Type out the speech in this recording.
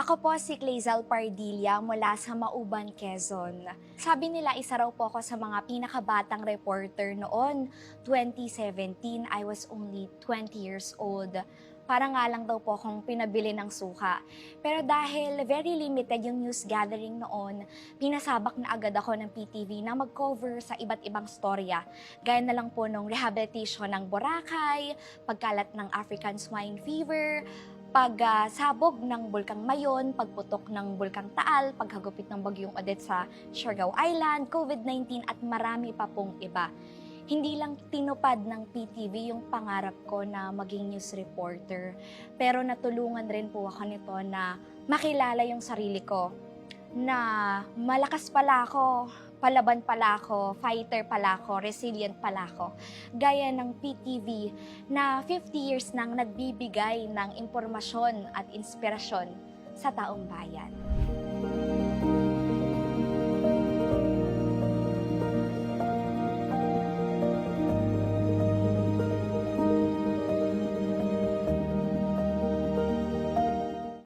Ako po si Clazel Pardilla mula sa Mauban, Quezon. Sabi nila isa raw po ako sa mga pinakabatang reporter noon. 2017, I was only 20 years old. Para nga lang daw po akong pinabili ng suka. Pero dahil very limited yung news gathering noon, pinasabak na agad ako ng PTV na mag-cover sa iba't ibang storya. Gaya na lang po nung rehabilitation ng Boracay, pagkalat ng African swine fever, pagsabog ng Bulkang Mayon, pagputok ng Bulkang Taal, paghagupit ng Bagyong Odette sa Siargao Island, COVID-19 at marami pa pong iba. Hindi lang tinupad ng PTV yung pangarap ko na maging news reporter, pero natulungan rin po ako nito na makilala yung sarili ko, na malakas pala ako, palaban pala ako, fighter pala ako, resilient pala ako. Gaya ng PTV na 50 years nang nagbibigay ng impormasyon at inspirasyon sa taong bayan.